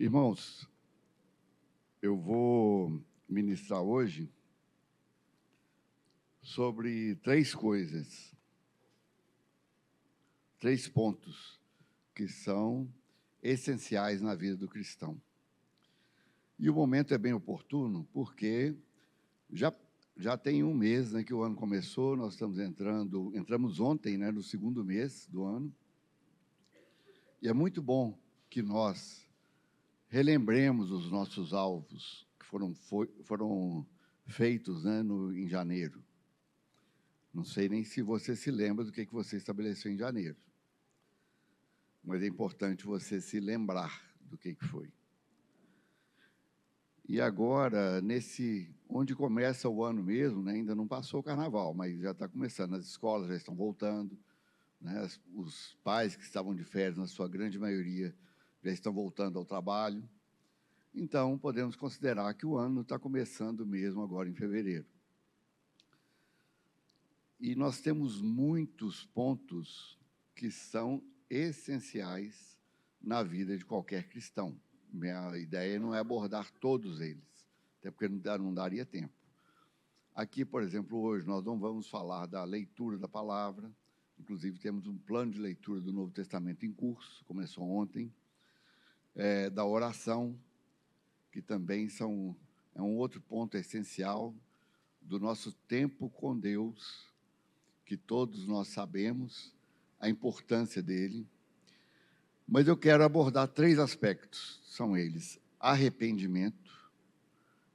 Irmãos, eu vou ministrar hoje sobre três coisas, três pontos que são essenciais na vida do cristão. E o momento é bem oportuno, porque já tem um mês, né, que o ano começou, nós entramos ontem, né, no segundo mês do ano, e é muito bom que nós relembremos os nossos alvos que foram feitos, né, em janeiro. Não sei nem se você se lembra do que você estabeleceu em janeiro, mas é importante você se lembrar do que foi. E agora, onde começa o ano mesmo, né, ainda não passou o carnaval, mas já está começando, as escolas já estão voltando, né, os pais que estavam de férias, na sua grande maioria, já estão voltando ao trabalho. Então, podemos considerar que o ano está começando mesmo agora em fevereiro. E nós temos muitos pontos que são essenciais na vida de qualquer cristão. Minha ideia não é abordar todos eles, até porque não daria tempo. Aqui, por exemplo, hoje nós não vamos falar da leitura da palavra, inclusive temos um plano de leitura do Novo Testamento em curso, começou ontem, da oração, que também é um outro ponto essencial do nosso tempo com Deus, que todos nós sabemos a importância dele. Mas eu quero abordar três aspectos, são eles: arrependimento,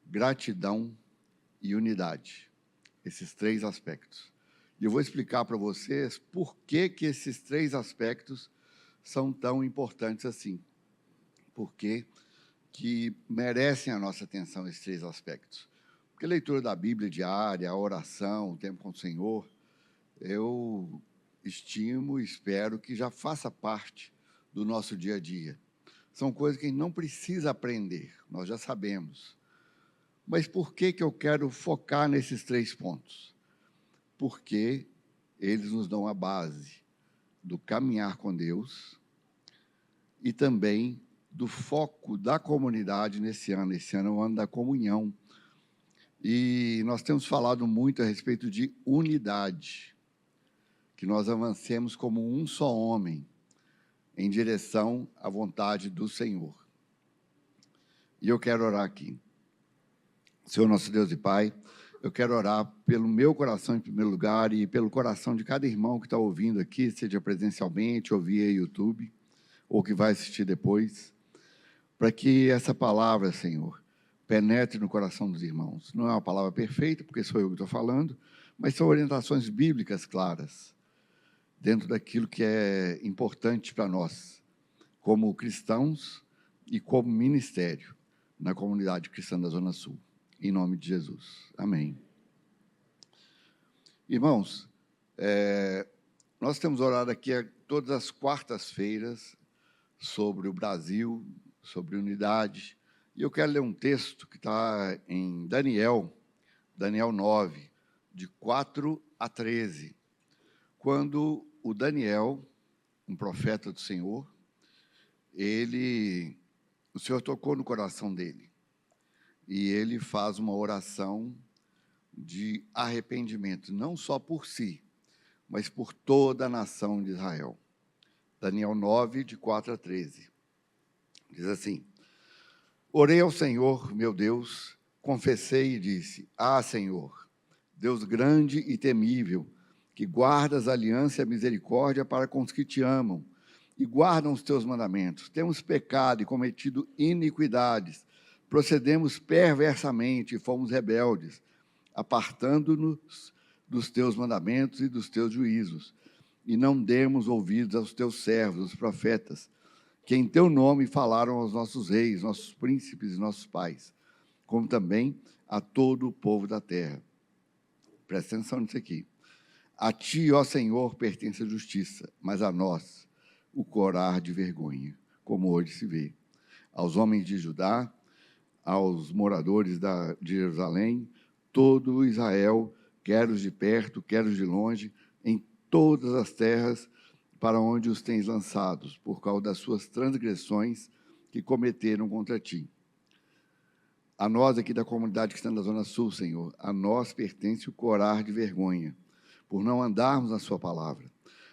gratidão e unidade. Esses três aspectos. E eu vou explicar para vocês por que esses três aspectos são tão importantes assim. Por que merecem a nossa atenção esses três aspectos. Porque a leitura da Bíblia diária, a oração, o tempo com o Senhor, eu estimo e espero que já faça parte do nosso dia a dia. São coisas que a gente não precisa aprender, nós já sabemos. Mas por que eu quero focar nesses três pontos? Porque eles nos dão a base do caminhar com Deus e também do foco da comunidade nesse ano. Esse ano é o ano da comunhão. E nós temos falado muito a respeito de unidade, que nós avancemos como um só homem em direção à vontade do Senhor. E eu quero orar aqui. Senhor nosso Deus e Pai, eu quero orar pelo meu coração em primeiro lugar e pelo coração de cada irmão que está ouvindo aqui, seja presencialmente ou via YouTube, ou que vai assistir depois, para que essa palavra, Senhor, penetre no coração dos irmãos. Não é uma palavra perfeita, porque sou eu que estou falando, mas são orientações bíblicas claras, dentro daquilo que é importante para nós, como cristãos e como ministério na comunidade cristã da Zona Sul. Em nome de Jesus. Amém. Irmãos, nós temos orado aqui todas as quartas-feiras sobre o Brasil, sobre unidade, e eu quero ler um texto que está em Daniel 9, de 4 a 13, quando o Daniel, um profeta do Senhor, o Senhor tocou no coração dele, e ele faz uma oração de arrependimento, não só por si, mas por toda a nação de Israel. Daniel 9, de 4 a 13. Diz assim: orei ao Senhor, meu Deus, confessei e disse: ah, Senhor, Deus grande e temível, que guardas a aliança e a misericórdia para com os que te amam e guardam os teus mandamentos. Temos pecado e cometido iniquidades, procedemos perversamente e fomos rebeldes, apartando-nos dos teus mandamentos e dos teus juízos, e não demos ouvidos aos teus servos, os profetas, que em teu nome falaram aos nossos reis, nossos príncipes e nossos pais, como também a todo o povo da terra. Presta atenção nisso aqui. A ti, ó Senhor, pertence a justiça, mas a nós o corar de vergonha, como hoje se vê. Aos homens de Judá, aos moradores de Jerusalém, todo Israel, quer os de perto, quer os de longe, em todas as terras para onde os tens lançados, por causa das suas transgressões que cometeram contra ti. A nós aqui da comunidade que está na Zona Sul, Senhor, a nós pertence o corar de vergonha, por não andarmos na sua palavra.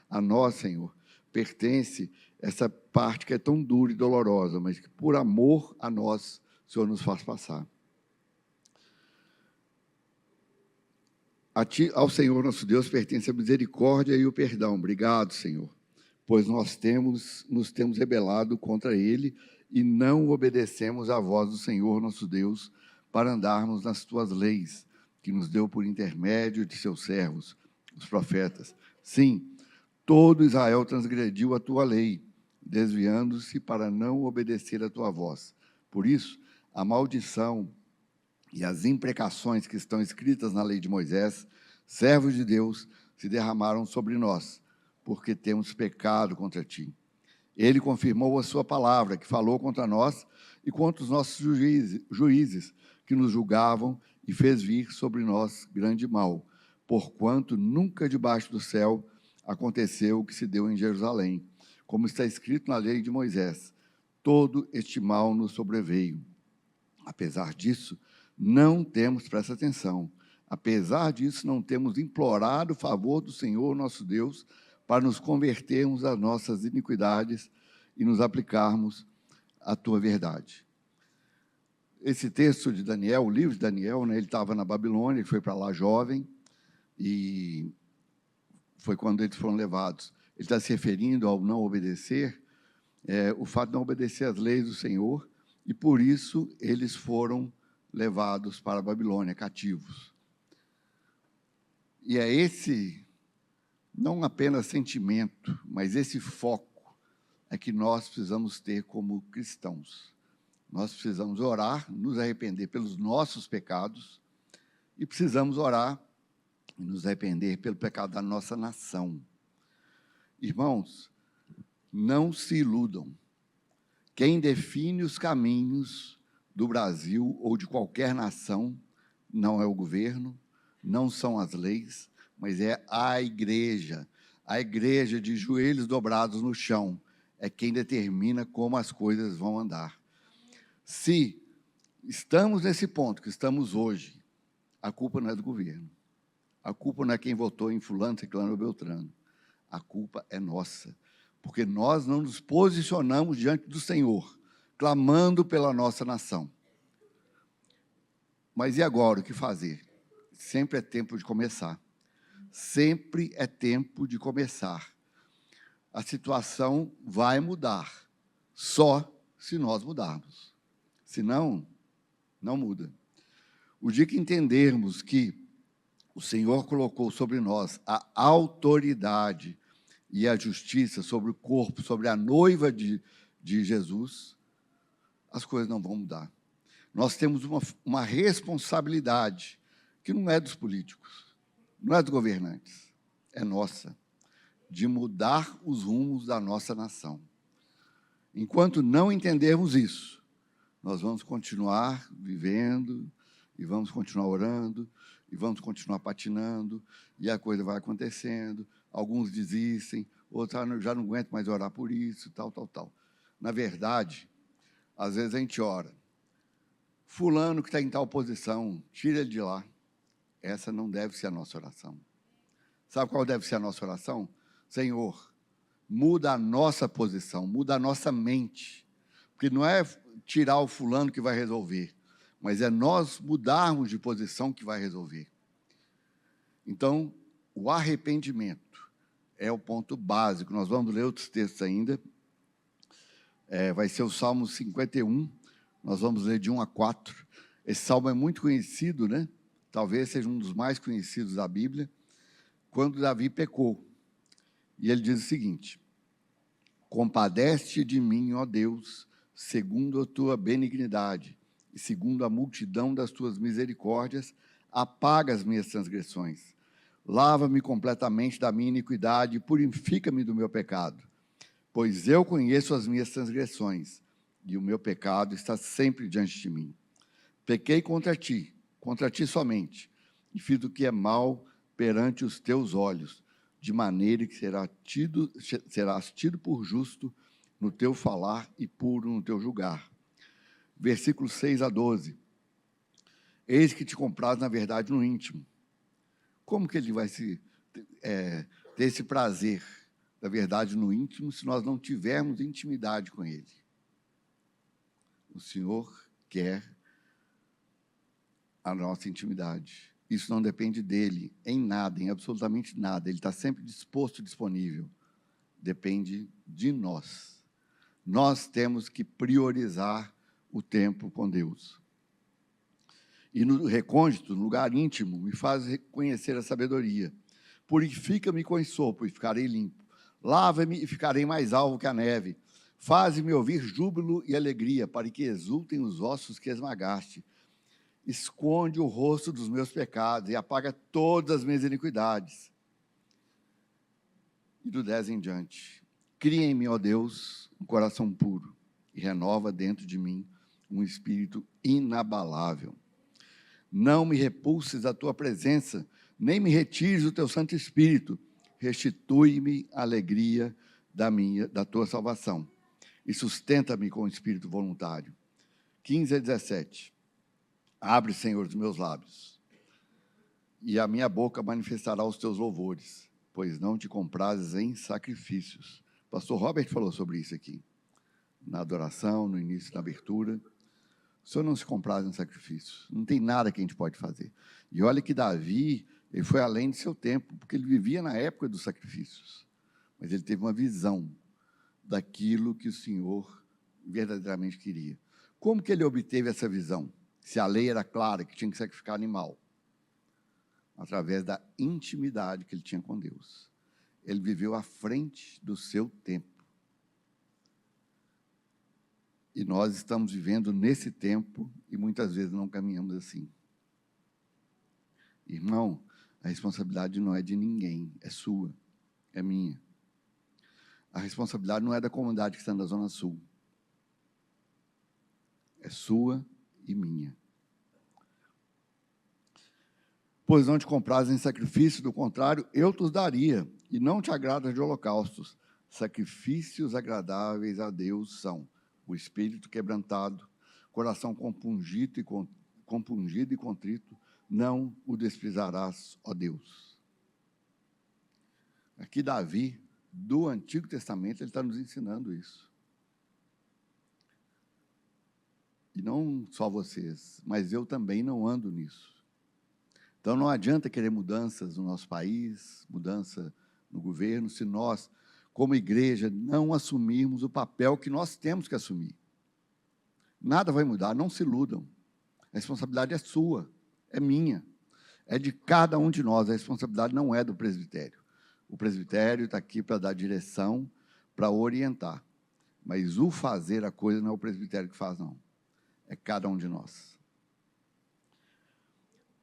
A nós, Senhor, pertence essa parte que é tão dura e dolorosa, mas que por amor a nós, o Senhor nos faz passar. Ao Senhor nosso Deus pertence a misericórdia e o perdão. Obrigado, Senhor, pois nos temos rebelado contra Ele e não obedecemos à voz do Senhor nosso Deus para andarmos nas tuas leis, que nos deu por intermédio de seus servos, os profetas. Sim, todo Israel transgrediu a tua lei, desviando-se para não obedecer à tua voz. Por isso, a maldição e as imprecações que estão escritas na lei de Moisés, servos de Deus, se derramaram sobre nós, porque temos pecado contra ti. Ele confirmou a sua palavra, que falou contra nós e contra os nossos juízes, que nos julgavam, e fez vir sobre nós grande mal, porquanto nunca debaixo do céu aconteceu o que se deu em Jerusalém, como está escrito na lei de Moisés. Todo este mal nos sobreveio. Apesar disso, não temos, presta atenção, apesar disso, não temos implorado o favor do Senhor nosso Deus para nos convertermos das nossas iniquidades e nos aplicarmos à tua verdade. Esse texto de Daniel, o livro de Daniel, né, ele estava na Babilônia, ele foi para lá jovem, e foi quando eles foram levados. Ele está se referindo ao não obedecer, o fato de não obedecer às leis do Senhor, e por isso eles foram levados para a Babilônia, cativos. E é esse, não apenas sentimento, mas esse foco é que nós precisamos ter como cristãos. Nós precisamos orar, nos arrepender pelos nossos pecados, e precisamos orar e nos arrepender pelo pecado da nossa nação. Irmãos, não se iludam. Quem define os caminhos do Brasil ou de qualquer nação não é o governo, não são as leis, mas é a igreja de joelhos dobrados no chão, é quem determina como as coisas vão andar. Se estamos nesse ponto que estamos hoje, a culpa não é do governo, a culpa não é quem votou em fulano, ciclano ou beltrano, a culpa é nossa, porque nós não nos posicionamos diante do Senhor, clamando pela nossa nação. Mas e agora, o que fazer? Sempre é tempo de começar. Sempre é tempo de começar. A situação vai mudar, só se nós mudarmos. Senão, não muda. O dia que entendermos que o Senhor colocou sobre nós a autoridade e a justiça sobre o corpo, sobre a noiva de Jesus, as coisas não vão mudar. Nós temos uma responsabilidade que não é dos políticos, não é dos governantes, é nossa, de mudar os rumos da nossa nação. Enquanto não entendermos isso, nós vamos continuar vivendo, e vamos continuar orando, e vamos continuar patinando, e a coisa vai acontecendo, alguns desistem, outros já não aguentam mais orar por isso, tal. Na verdade, às vezes a gente ora, fulano que está em tal posição, tira ele de lá. Essa não deve ser a nossa oração. Sabe qual deve ser a nossa oração? Senhor, muda a nossa posição, muda a nossa mente, porque não é tirar o fulano que vai resolver, mas é nós mudarmos de posição que vai resolver. Então, o arrependimento é o ponto básico. Nós vamos ler outros textos ainda. Vai ser o Salmo 51, nós vamos ler de 1 a 4. Esse salmo é muito conhecido, né? Talvez seja um dos mais conhecidos da Bíblia, quando Davi pecou. E ele diz o seguinte: compadece-te de mim, ó Deus, segundo a tua benignidade, e segundo a multidão das tuas misericórdias, apaga as minhas transgressões. Lava-me completamente da minha iniquidade e purifica-me do meu pecado. Pois eu conheço as minhas transgressões, e o meu pecado está sempre diante de mim. Pequei contra ti somente, e fiz o que é mal perante os teus olhos, de maneira que serás tido por justo no teu falar e puro no teu julgar. Versículos 6 a 12. Eis que te compraz, na verdade, no íntimo. Como que ele vai ter esse prazer da verdade no íntimo se nós não tivermos intimidade com ele? O Senhor quer a nossa intimidade. Isso não depende dele em nada, em absolutamente nada. Ele está sempre disposto, disponível. Depende de nós. Nós temos que priorizar o tempo com Deus. E no recôndito, no lugar íntimo, me faz reconhecer a sabedoria. Purifica-me com ensopo e ficarei limpo. Lava-me e ficarei mais alvo que a neve. Faze-me ouvir júbilo e alegria, para que exultem os ossos que esmagaste. Esconde o rosto dos meus pecados e apaga todas as minhas iniquidades. E do 10 em diante. Cria em mim, ó Deus, um coração puro e renova dentro de mim um espírito inabalável. Não me repulses a tua presença, nem me retires o teu Santo Espírito. Restitui-me a alegria da tua salvação e sustenta-me com o espírito voluntário. 15 a 17. Abre, Senhor, os meus lábios, e a minha boca manifestará os teus louvores, pois não te comprases em sacrifícios. Pastor Robert falou sobre isso aqui, na adoração, no início, na abertura. O Senhor não se compraz em sacrifícios. Não tem nada que a gente pode fazer. E olha que Davi, ele foi além de seu tempo, porque ele vivia na época dos sacrifícios. Mas ele teve uma visão daquilo que o Senhor verdadeiramente queria. Como que ele obteve essa visão? Se a lei era clara, que tinha que sacrificar animal. Através da intimidade que ele tinha com Deus. Ele viveu à frente do seu tempo. E nós estamos vivendo nesse tempo e muitas vezes não caminhamos assim. Irmão, a responsabilidade não é de ninguém, é sua, é minha. A responsabilidade não é da comunidade que está na Zona Sul. É sua e minha. Pois não te compraz em sacrifício, do contrário, eu te os daria, e não te agradas de holocaustos. Sacrifícios agradáveis a Deus são o espírito quebrantado, coração compungido e contrito, não o desprezarás, ó Deus. Aqui Davi, do Antigo Testamento, ele está nos ensinando isso. E não só vocês, mas eu também não ando nisso. Então não adianta querer mudanças no nosso país, mudança no governo, se nós, como igreja, não assumirmos o papel que nós temos que assumir. Nada vai mudar, não se iludam. A responsabilidade é sua, é minha, é de cada um de nós. A responsabilidade não é do presbitério. O presbitério está aqui para dar direção, para orientar. Mas o fazer a coisa não é o presbitério que faz, não. É cada um de nós.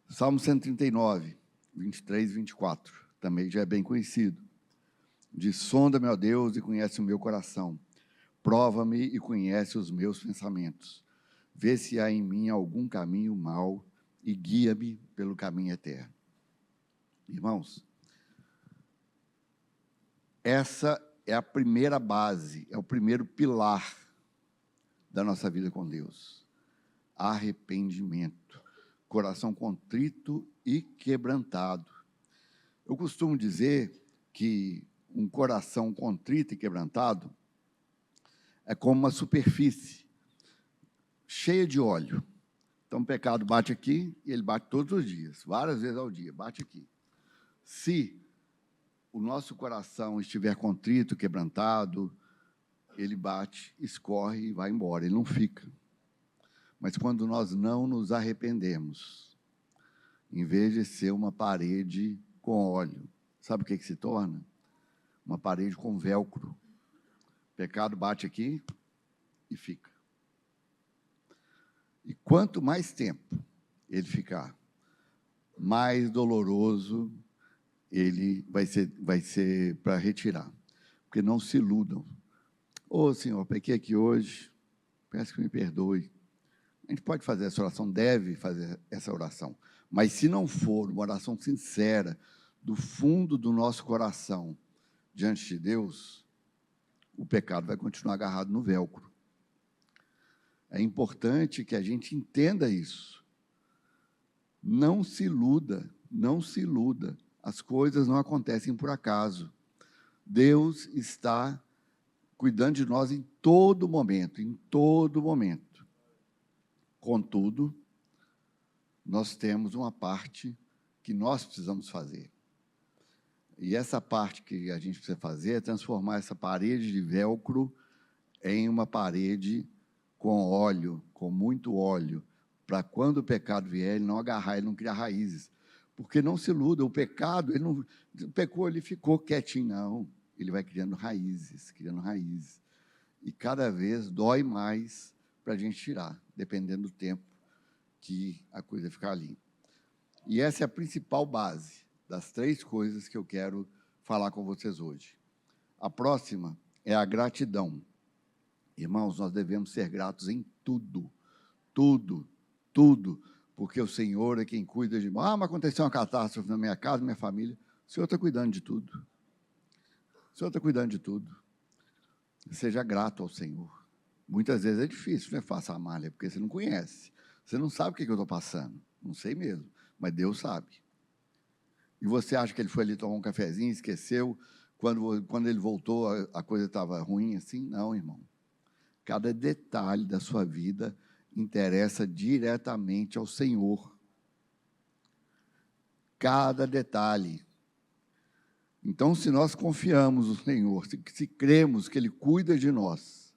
Salmo 139, 23 e 24, também já é bem conhecido. Diz: sonda-me, ó Deus, e conhece o meu coração. Prova-me e conhece os meus pensamentos. Vê se há em mim algum caminho mau e guia-me pelo caminho eterno. Irmãos, essa é a primeira base, é o primeiro pilar da nossa vida com Deus. Arrependimento. Coração contrito e quebrantado. Eu costumo dizer que um coração contrito e quebrantado é como uma superfície cheia de óleo. Então o pecado bate aqui e ele bate todos os dias, várias vezes ao dia, bate aqui. Se o nosso coração estiver contrito, quebrantado, ele bate, escorre e vai embora, ele não fica. Mas quando nós não nos arrependemos, em vez de ser uma parede com óleo, sabe o que se torna? Uma parede com velcro. O pecado bate aqui e fica. E quanto mais tempo ele ficar, mais doloroso ele vai ser para retirar. Porque não se iludam. Ô, Senhor, pequei aqui hoje, peço que me perdoe. A gente pode fazer essa oração, deve fazer essa oração. Mas se não for uma oração sincera, do fundo do nosso coração, diante de Deus, o pecado vai continuar agarrado no velcro. É importante que a gente entenda isso. Não se iluda, não se iluda. As coisas não acontecem por acaso. Deus está cuidando de nós em todo momento, em todo momento. Contudo, nós temos uma parte que nós precisamos fazer. E essa parte que a gente precisa fazer é transformar essa parede de velcro em uma parede com óleo, com muito óleo, para quando o pecado vier, ele não agarrar, ele não criar raízes. Porque não se iluda, o pecado, ele não pecou, ele ficou quietinho, não. Ele vai criando raízes, criando raízes. E cada vez dói mais para a gente tirar, dependendo do tempo que a coisa ficar ali. E essa é a principal base das 3 coisas que eu quero falar com vocês hoje. A próxima é a gratidão. Irmãos, nós devemos ser gratos em tudo, tudo, tudo, porque o Senhor é quem cuida de nós. Ah, mas aconteceu uma catástrofe na minha casa, na minha família. O Senhor está cuidando de tudo. O Senhor está cuidando de tudo. Seja grato ao Senhor. Muitas vezes é difícil, não é fácil a malha, porque você não conhece. Você não sabe o que eu estou passando. Não sei mesmo, mas Deus sabe. E você acha que ele foi ali tomar um cafezinho, esqueceu, quando ele voltou, a coisa estava ruim assim? Não, irmão. Cada detalhe da sua vida interessa diretamente ao Senhor. Cada detalhe. Então, se nós confiamos no Senhor, se cremos que Ele cuida de nós,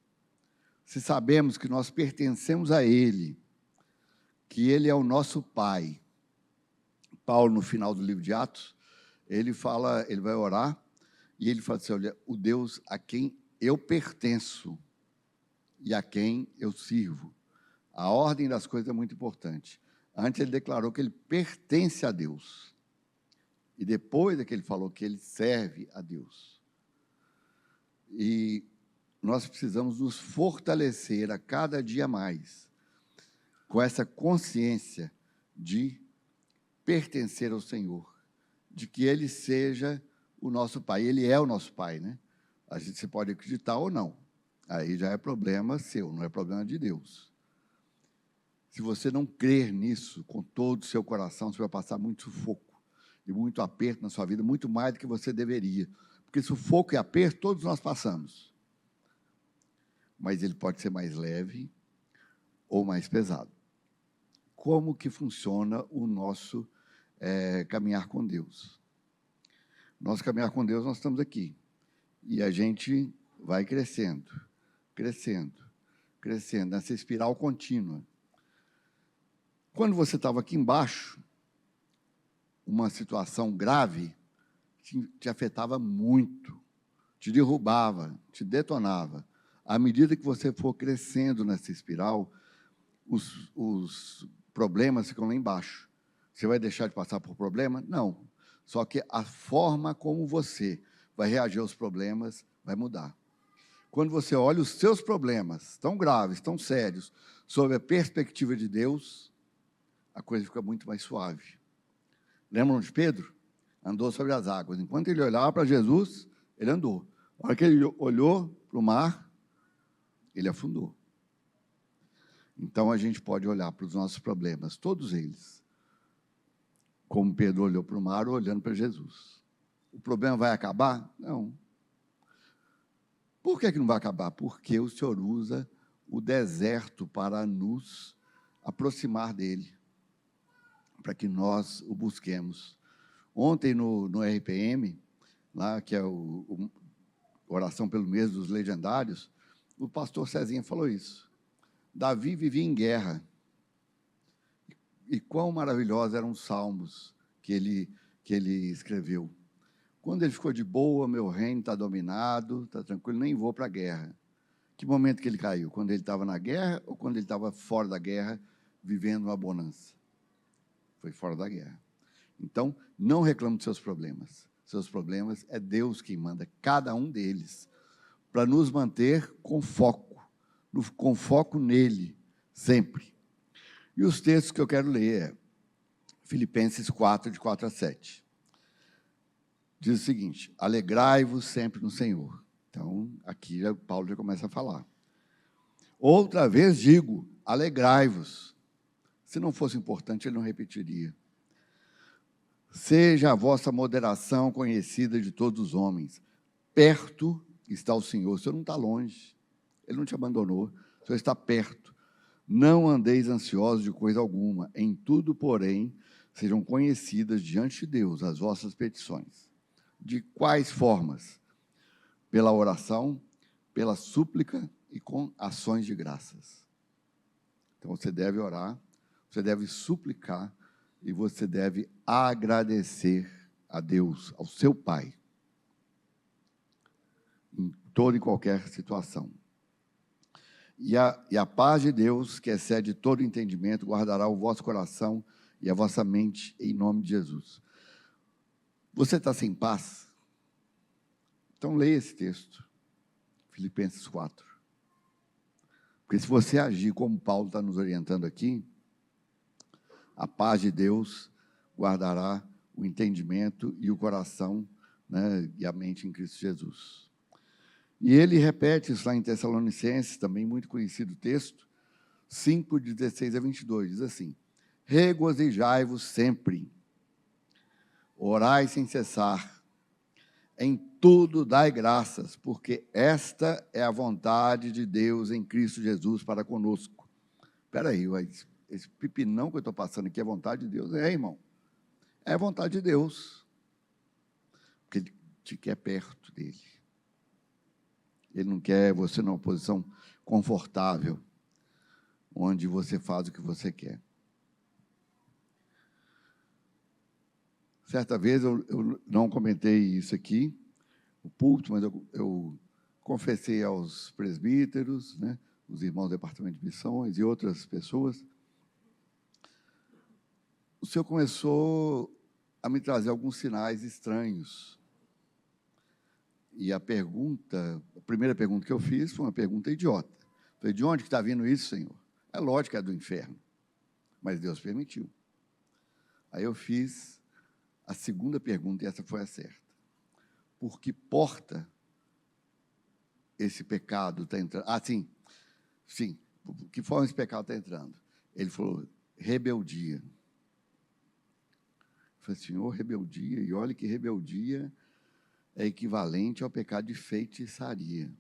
se sabemos que nós pertencemos a Ele, que Ele é o nosso Pai. Paulo, no final do livro de Atos, ele vai orar, e ele fala assim, olha, o Deus a quem eu pertenço e a quem eu sirvo. A ordem das coisas é muito importante. Antes ele declarou que ele pertence a Deus. E depois é que ele falou que ele serve a Deus. E nós precisamos nos fortalecer a cada dia mais com essa consciência de pertencer ao Senhor, de que Ele seja o nosso Pai. Ele é o nosso Pai, né? A gente se pode acreditar ou não. Aí já é problema seu, não é problema de Deus. Se você não crer nisso com todo o seu coração, você vai passar muito sufoco e muito aperto na sua vida, muito mais do que você deveria. Porque sufoco e aperto todos nós passamos. Mas ele pode ser mais leve ou mais pesado. Como que funciona o nosso caminhar com Deus? Nosso caminhar com Deus, nós estamos aqui. E a gente vai crescendo, crescendo, crescendo, nessa espiral contínua. Quando você estava aqui embaixo, uma situação grave te afetava muito, te derrubava, te detonava. À medida que você for crescendo nessa espiral, os problemas ficam lá embaixo. Você vai deixar de passar por problema? Não. Só que a forma como você vai reagir aos problemas vai mudar. Quando você olha os seus problemas, tão graves, tão sérios, sob a perspectiva de Deus, a coisa fica muito mais suave. Lembram de Pedro? Andou sobre as águas. Enquanto ele olhava para Jesus, ele andou. A hora que ele olhou para o mar, ele afundou. Então, a gente pode olhar para os nossos problemas, todos eles, como Pedro olhou para o mar, olhando para Jesus. O problema vai acabar? Não. Por que não vai acabar? Porque o Senhor usa o deserto para nos aproximar dele, para que nós o busquemos. Ontem, no RPM, lá, que é a oração pelo mês dos legendários, o pastor Cezinha falou isso. Davi vivia em guerra. E quão maravilhosos eram os salmos que ele escreveu. Quando ele ficou de boa, meu reino está dominado, está tranquilo, nem vou para a guerra. Que momento que ele caiu? Quando ele estava na guerra ou quando ele estava fora da guerra, vivendo uma bonança? Foi fora da guerra. Então, não reclame dos seus problemas. Seus problemas é Deus quem manda, cada um deles, para nos manter com foco nele, sempre. E os textos que eu quero ler é Filipenses 4, de 4 a 7. Diz o seguinte: alegrai-vos sempre no Senhor. Então, aqui Paulo já começa a falar. Outra vez digo, alegrai-vos. Se não fosse importante, ele não repetiria. Seja a vossa moderação conhecida de todos os homens. Perto está o Senhor. O Senhor não está longe. Ele não te abandonou. O Senhor está perto. Não andeis ansiosos de coisa alguma. Em tudo, porém, sejam conhecidas diante de Deus as vossas petições. De quais formas? Pela oração, pela súplica e com ações de graças. Então, você deve orar, você deve suplicar, e você deve agradecer a Deus, ao seu Pai, em toda e qualquer situação. E a paz de Deus, que excede todo entendimento, guardará o vosso coração e a vossa mente, em nome de Jesus. Você está sem paz? Então leia esse texto, Filipenses 4. Porque se você agir como Paulo está nos orientando aqui, a paz de Deus guardará o entendimento e o coração, né, e a mente em Cristo Jesus. E ele repete isso lá em Tessalonicenses, também muito conhecido texto, 5, de 16 a 22, diz assim: regozijai-vos sempre, orai sem cessar, em tudo dai graças, porque esta é a vontade de Deus em Cristo Jesus para conosco. Espera aí, esse pipinão que eu estou passando aqui é vontade de Deus? É, irmão. É vontade de Deus. Porque Ele te quer perto dEle. Ele não quer você numa posição confortável, onde você faz o que você quer. Certa vez, eu não comentei isso aqui, no púlpito, mas eu confessei aos presbíteros, né, os irmãos do Departamento de Missões e outras pessoas. O Senhor começou a me trazer alguns sinais estranhos. E a primeira pergunta que eu fiz foi uma pergunta idiota. Falei, de onde que está vindo isso, Senhor? É lógico que é do inferno, mas Deus permitiu. Aí eu fiz a segunda pergunta, e essa foi a certa. Por que porta esse pecado está entrando? Sim. Por que forma esse pecado está entrando? Ele falou, rebeldia. Eu falei, Senhor, rebeldia, e olha que rebeldia é equivalente ao pecado de feitiçaria.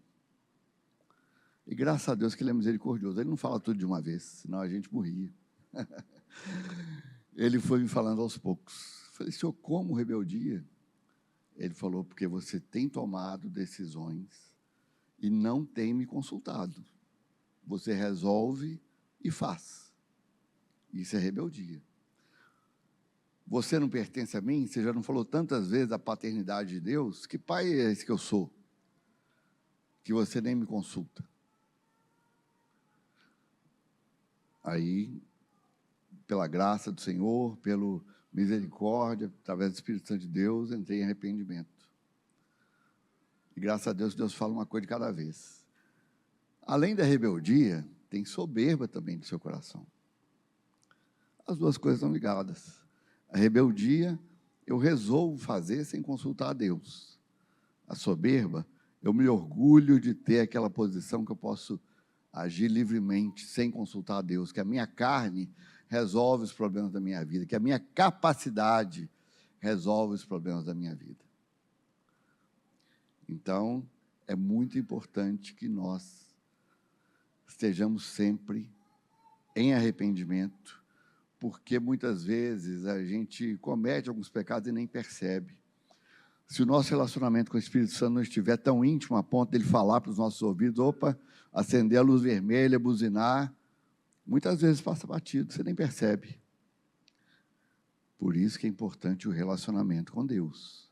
E graças a Deus que Ele é misericordioso. Ele não fala tudo de uma vez, senão a gente morria. Ele foi me falando aos poucos. Eu falei, Senhor, como rebeldia? Ele falou, porque você tem tomado decisões e não tem me consultado. Você resolve e faz. Isso é rebeldia. Você não pertence a mim? Você já não falou tantas vezes da paternidade de Deus? Que pai é esse que eu sou? Que você nem me consulta. Aí, pela graça do Senhor, pela misericórdia, através do Espírito Santo de Deus, entrei em arrependimento. E graças a Deus, Deus fala uma coisa de cada vez. Além da rebeldia, tem soberba também no seu coração. As duas coisas estão ligadas. A rebeldia, eu resolvo fazer sem consultar a Deus. A soberba, eu me orgulho de ter aquela posição que eu posso agir livremente, sem consultar a Deus, que a minha carne resolve os problemas da minha vida, que a minha capacidade resolve os problemas da minha vida. Então, é muito importante que nós estejamos sempre em arrependimento, porque muitas vezes a gente comete alguns pecados e nem percebe. Se o nosso relacionamento com o Espírito Santo não estiver tão íntimo a ponto dele falar para os nossos ouvidos, opa, acender a luz vermelha, buzinar, muitas vezes passa batido, você nem percebe. Por isso que é importante o relacionamento com Deus.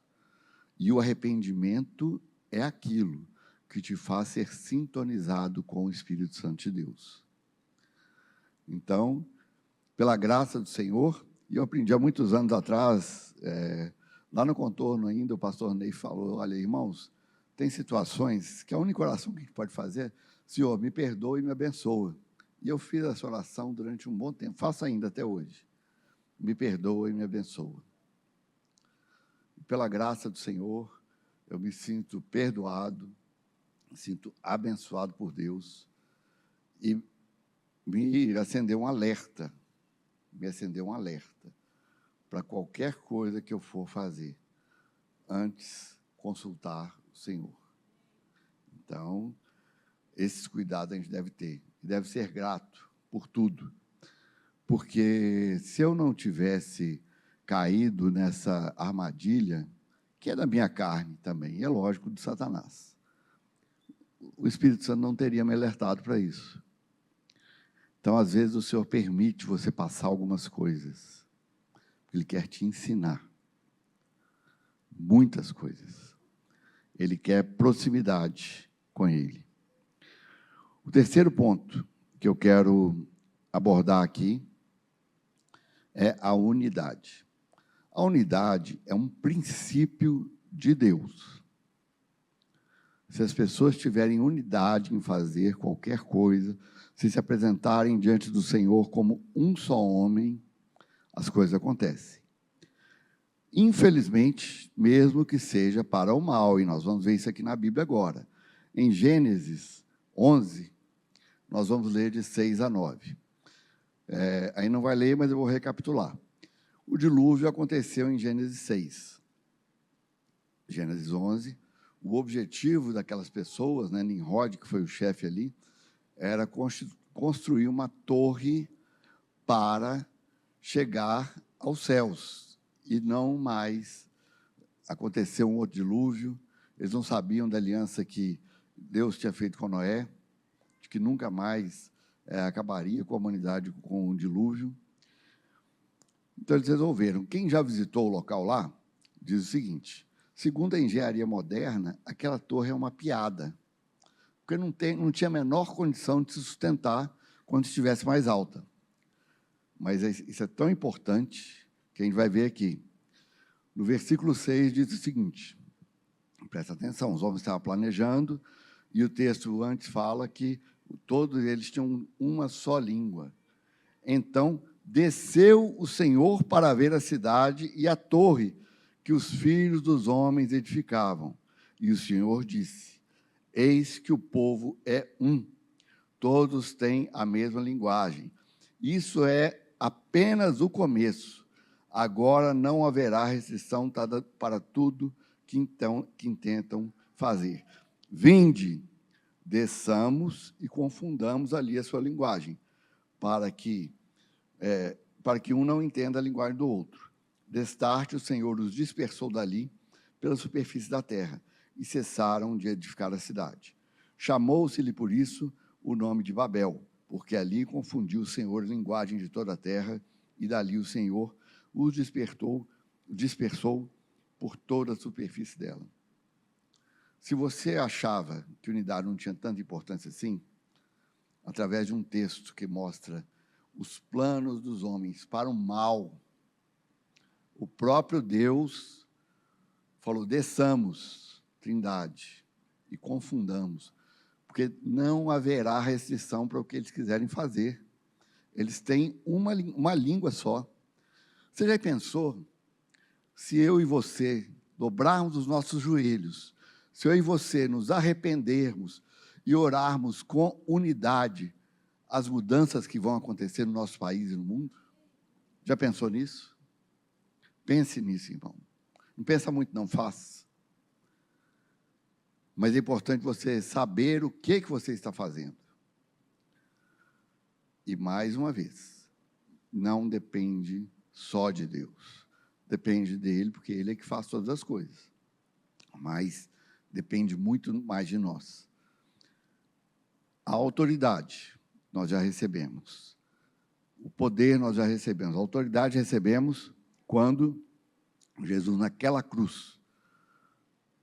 E o arrependimento é aquilo que te faz ser sintonizado com o Espírito Santo de Deus. Então, pela graça do Senhor, e eu aprendi há muitos anos atrás, lá no contorno ainda, o pastor Ney falou, olha, irmãos, tem situações que a única oração que a gente pode fazer é, Senhor, me perdoa e me abençoa. E eu fiz essa oração durante um bom tempo, faço ainda até hoje. Me perdoa e me abençoa. Pela graça do Senhor, eu me sinto perdoado, sinto abençoado por Deus e me acendeu um alerta, para qualquer coisa que eu for fazer, antes consultar o Senhor. Então, esses cuidados a gente deve ter, deve ser grato por tudo, porque se eu não tivesse caído nessa armadilha, que é da minha carne também, e é lógico, de Satanás, o Espírito Santo não teria me alertado para isso. Então, às vezes, o Senhor permite você passar algumas coisas, porque Ele quer te ensinar muitas coisas. Ele quer proximidade com Ele. O terceiro ponto que eu quero abordar aqui é a unidade. A unidade é um princípio de Deus. Se as pessoas tiverem unidade em fazer qualquer coisa, se apresentarem diante do Senhor como um só homem, as coisas acontecem. Infelizmente, mesmo que seja para o mal, e nós vamos ver isso aqui na Bíblia agora. Em Gênesis 11, nós vamos ler de 6 a 9. Aí não vai ler, mas eu vou recapitular. O dilúvio aconteceu em Gênesis 6. Gênesis 11, o objetivo daquelas pessoas, né, Nimrod, que foi o chefe ali, era construir uma torre para chegar aos céus, e não mais aconteceu um outro dilúvio. Eles não sabiam da aliança que Deus tinha feito com Noé, de que nunca mais acabaria com a humanidade com um dilúvio. Então, eles resolveram. Quem já visitou o local lá, diz o seguinte: segundo a engenharia moderna, aquela torre é uma piada, porque não tinha a menor condição de se sustentar quando estivesse mais alta. Mas isso é tão importante que a gente vai ver aqui. No versículo 6 diz o seguinte, presta atenção, os homens estavam planejando, e o texto antes fala que todos eles tinham uma só língua. Então, desceu o Senhor para ver a cidade e a torre que os filhos dos homens edificavam. E o Senhor disse: eis que o povo é um, todos têm a mesma linguagem. Isso é apenas o começo. Agora não haverá restrição para tudo que intentam fazer. Vinde, desçamos e confundamos ali a sua linguagem, para que um não entenda a linguagem do outro. Destarte, o Senhor os dispersou dali pela superfície da terra, e cessaram de edificar a cidade. Chamou-se-lhe por isso o nome de Babel, porque ali confundiu o Senhor a linguagem de toda a terra, e dali o Senhor os dispersou por toda a superfície dela. Se você achava que unidade não tinha tanta importância assim, através de um texto que mostra os planos dos homens para o mal, o próprio Deus falou: desçamos, Trindade, e confundamos, porque não haverá restrição para o que eles quiserem fazer. Eles têm uma língua só. Você já pensou, se eu e você dobrarmos os nossos joelhos, se eu e você nos arrependermos e orarmos com unidade, as mudanças que vão acontecer no nosso país e no mundo? Já pensou nisso? Pense nisso, irmão. Não pensa muito, não, faça. Mas é importante você saber o que você está fazendo. E, mais uma vez, não depende só de Deus. Depende dele, porque ele é que faz todas as coisas. Mas depende muito mais de nós. A autoridade nós já recebemos. O poder nós já recebemos. A autoridade recebemos quando Jesus, naquela cruz,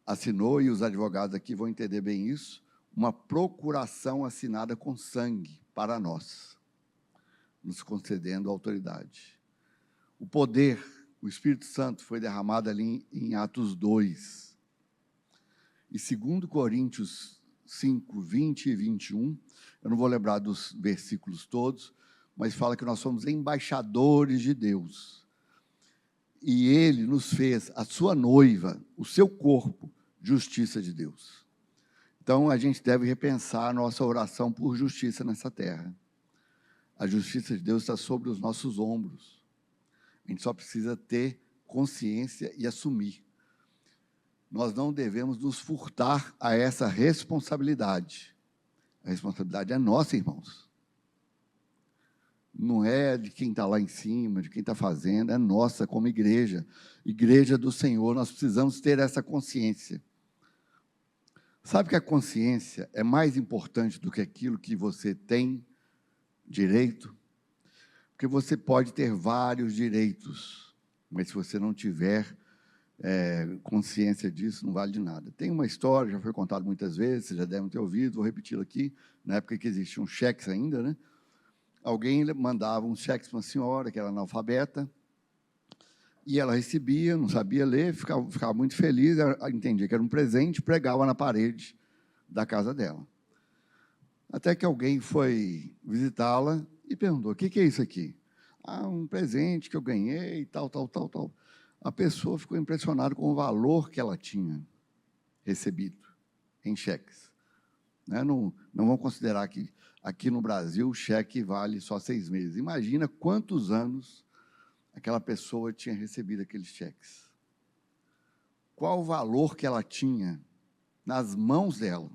assinou, e os advogados aqui vão entender bem isso, uma procuração assinada com sangue para nós, nos concedendo a autoridade. O poder, o Espírito Santo foi derramado ali em Atos 2. E 2 Coríntios 5, 20 e 21, eu não vou lembrar dos versículos todos, mas fala que nós somos embaixadores de Deus. E Ele nos fez a sua noiva, o seu corpo, justiça de Deus. Então, a gente deve repensar a nossa oração por justiça nessa terra. A justiça de Deus está sobre os nossos ombros. A gente só precisa ter consciência e assumir. Nós não devemos nos furtar a essa responsabilidade. A responsabilidade é nossa, irmãos. Não é de quem está lá em cima, de quem está fazendo, é nossa como igreja. Igreja do Senhor, nós precisamos ter essa consciência. Sabe que a consciência é mais importante do que aquilo que você tem direito? Porque você pode ter vários direitos, mas se você não tiver consciência disso, não vale de nada. Tem uma história, já foi contada muitas vezes, vocês já devem ter ouvido, vou repeti-la aqui, na época que existiam cheques ainda, né? Alguém mandava uns cheques para uma senhora que era analfabeta, e ela recebia, não sabia ler, ficava muito feliz, entendia que era um presente, pregava na parede da casa dela. Até que alguém foi visitá-la e perguntou, o que é isso aqui? Ah, um presente que eu ganhei, tal. A pessoa ficou impressionada com o valor que ela tinha recebido em cheques. Né? Não vamos considerar que aqui no Brasil o cheque vale só 6 meses. Imagina quantos anos aquela pessoa tinha recebido aqueles cheques. Qual o valor que ela tinha nas mãos dela?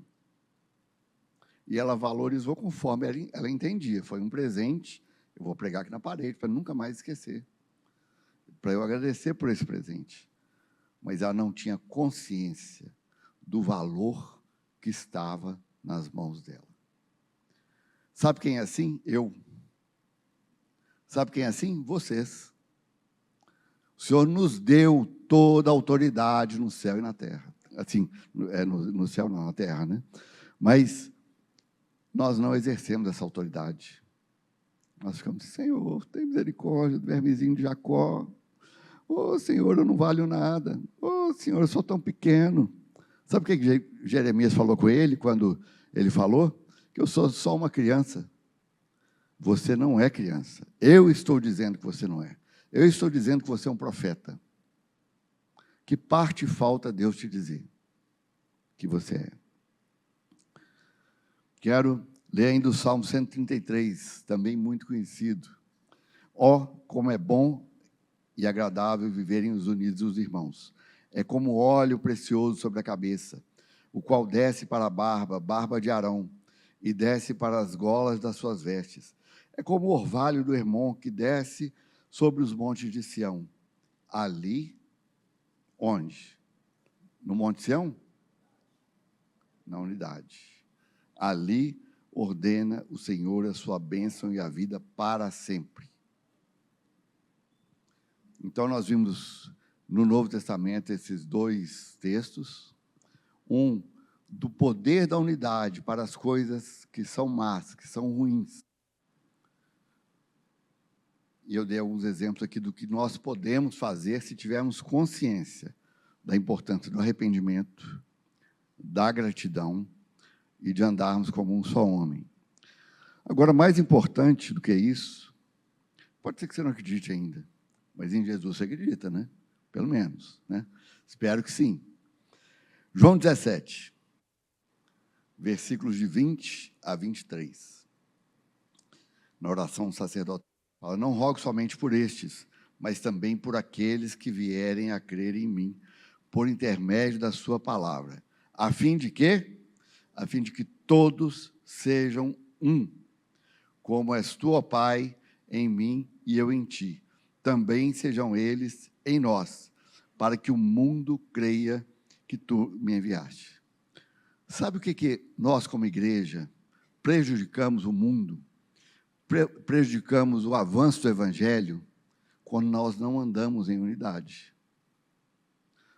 E ela valorizou conforme ela entendia. Foi um presente, eu vou pregar aqui na parede, para nunca mais esquecer. Para eu agradecer por esse presente. Mas ela não tinha consciência do valor que estava nas mãos dela. Sabe quem é assim? Eu. Sabe quem é assim? Vocês. O Senhor nos deu toda a autoridade no céu e na terra. Assim, no céu não, na terra, né? Mas nós não exercemos essa autoridade. Nós ficamos, Senhor, tem misericórdia do vermezinho de Jacó. Ô, Senhor, eu não valho nada. Ô, Senhor, eu sou tão pequeno. Sabe o que Jeremias falou com ele quando ele falou? Que eu sou só uma criança. Você não é criança. Eu estou dizendo que você não é. Eu estou dizendo que você é um profeta. Que parte falta Deus te dizer que você é? Quero ler ainda o Salmo 133, também muito conhecido. Ó, como é bom e agradável viverem os unidos os irmãos. É como óleo precioso sobre a cabeça, o qual desce para a barba de Arão, e desce para as golas das suas vestes. É como o orvalho do Hermon, que desce sobre os montes de Sião. Ali, onde? No Monte Sião? Na unidade. Ali ordena o Senhor a sua bênção e a vida para sempre. Então, nós vimos no Novo Testamento esses dois textos. Um, do poder da unidade para as coisas que são más, que são ruins. E eu dei alguns exemplos aqui do que nós podemos fazer se tivermos consciência da importância do arrependimento, da gratidão e de andarmos como um só homem. Agora, mais importante do que isso, pode ser que você não acredite ainda, mas em Jesus você acredita, né? Pelo menos, né? Espero que sim. João 17, versículos de 20 a 23. Na oração sacerdotal, fala, não rogo somente por estes, mas também por aqueles que vierem a crer em mim, por intermédio da sua palavra, a fim de quê? A fim de que todos sejam um, como és tu, ó Pai, em mim e eu em ti. Também sejam eles em nós, para que o mundo creia que tu me enviaste. Sabe o que nós, como igreja, prejudicamos o mundo? Prejudicamos o avanço do Evangelho quando nós não andamos em unidade.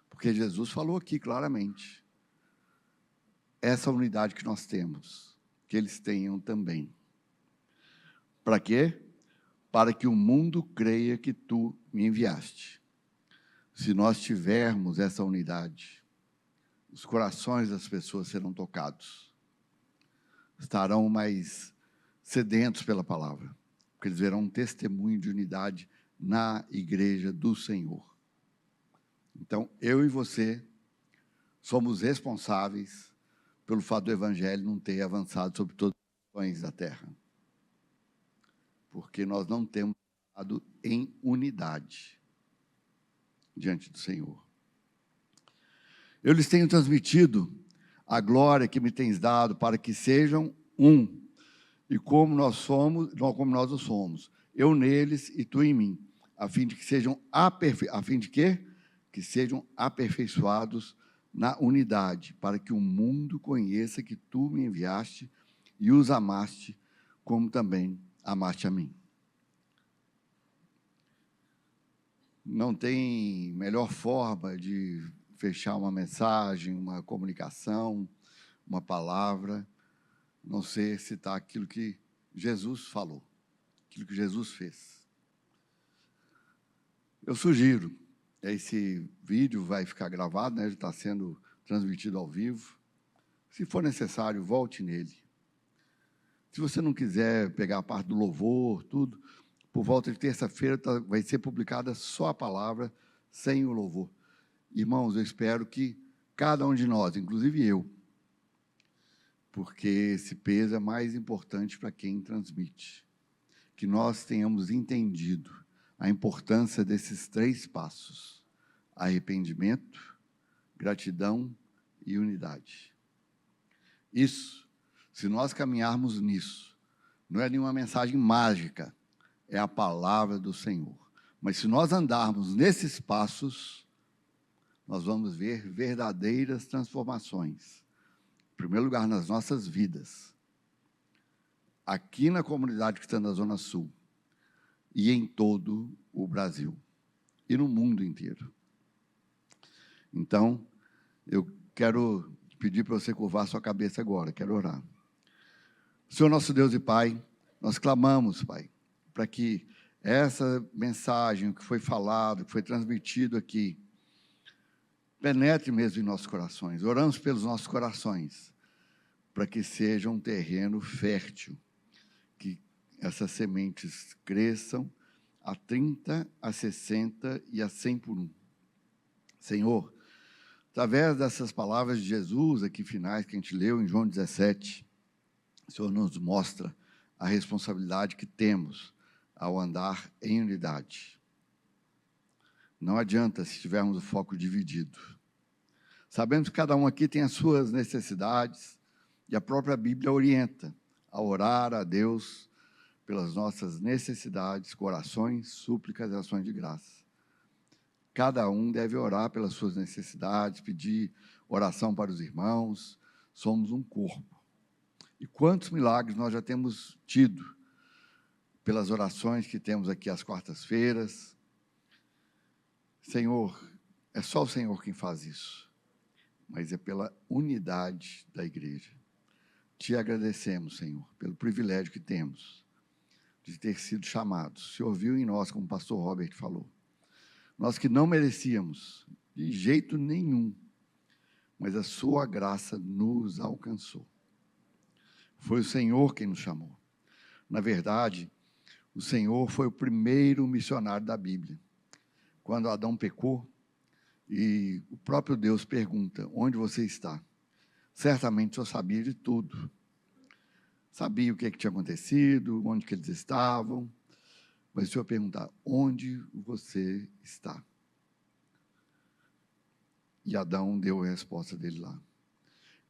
Porque Jesus falou aqui claramente, essa unidade que nós temos, que eles tenham também. Para quê? Para que o mundo creia que tu me enviaste. Se nós tivermos essa unidade, os corações das pessoas serão tocados, estarão mais sedentos pela palavra, porque eles verão um testemunho de unidade na igreja do Senhor. Então, eu e você somos responsáveis pelo fato do Evangelho não ter avançado sobre todas as nações da terra. Porque nós não temos estado em unidade diante do Senhor. Eu lhes tenho transmitido a glória que me tens dado para que sejam um, e como nós o somos, eu neles e tu em mim, a fim de que sejam que sejam aperfeiçoados na unidade, para que o mundo conheça que tu me enviaste e os amaste, como também amaste a mim. Não tem melhor forma de fechar uma mensagem, uma comunicação, uma palavra, não ser citar aquilo que Jesus falou, aquilo que Jesus fez. Eu sugiro, esse vídeo vai ficar gravado, né? Está sendo transmitido ao vivo. Se for necessário, volte nele. Se você não quiser pegar a parte do louvor, tudo, por volta de terça-feira vai ser publicada só a palavra, sem o louvor. Irmãos, eu espero que cada um de nós, inclusive eu, porque esse peso é mais importante para quem transmite, que nós tenhamos entendido a importância desses 3 passos: arrependimento, gratidão e unidade. Isso, se nós caminharmos nisso, não é nenhuma mensagem mágica, é a palavra do Senhor. Mas se nós andarmos nesses passos, nós vamos ver verdadeiras transformações. Em primeiro lugar, nas nossas vidas, aqui na comunidade cristã da Zona Sul, e em todo o Brasil, e no mundo inteiro. Então, eu quero pedir para você curvar sua cabeça agora, quero orar. Senhor nosso Deus e Pai, nós clamamos, Pai, para que essa mensagem, o que foi falado, o que foi transmitido aqui, penetre mesmo em nossos corações. Oramos pelos nossos corações, para que seja um terreno fértil, que essas sementes cresçam a 30, a 60 e a 100 por 1. Senhor, através dessas palavras de Jesus aqui finais, que a gente leu em João 17, o Senhor nos mostra a responsabilidade que temos ao andar em unidade. Não adianta se tivermos o foco dividido. Sabemos que cada um aqui tem as suas necessidades, e a própria Bíblia orienta a orar a Deus pelas nossas necessidades, orações, súplicas e ações de graça. Cada um deve orar pelas suas necessidades, pedir oração para os irmãos. Somos um corpo. E quantos milagres nós já temos tido pelas orações que temos aqui às quartas-feiras. Senhor, é só o Senhor quem faz isso, mas é pela unidade da igreja. Te agradecemos, Senhor, pelo privilégio que temos de ter sido chamados. O Senhor viu em nós, como o pastor Robert falou, nós que não merecíamos de jeito nenhum, mas a sua graça nos alcançou. Foi o Senhor quem nos chamou. Na verdade, o Senhor foi o primeiro missionário da Bíblia. Quando Adão pecou, e o próprio Deus pergunta: onde você está? Certamente o Senhor sabia de tudo. Sabia o que tinha acontecido, onde que eles estavam. Mas o Senhor perguntar: onde você está? E Adão deu a resposta dele lá.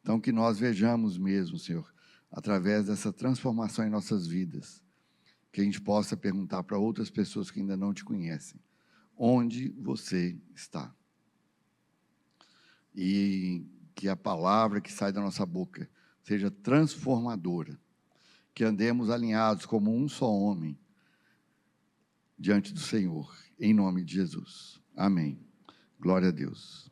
Então, que nós vejamos mesmo, Senhor, através dessa transformação em nossas vidas, que a gente possa perguntar para outras pessoas que ainda não te conhecem: onde você está? E que a palavra que sai da nossa boca seja transformadora, que andemos alinhados como um só homem diante do Senhor, em nome de Jesus. Amém. Glória a Deus.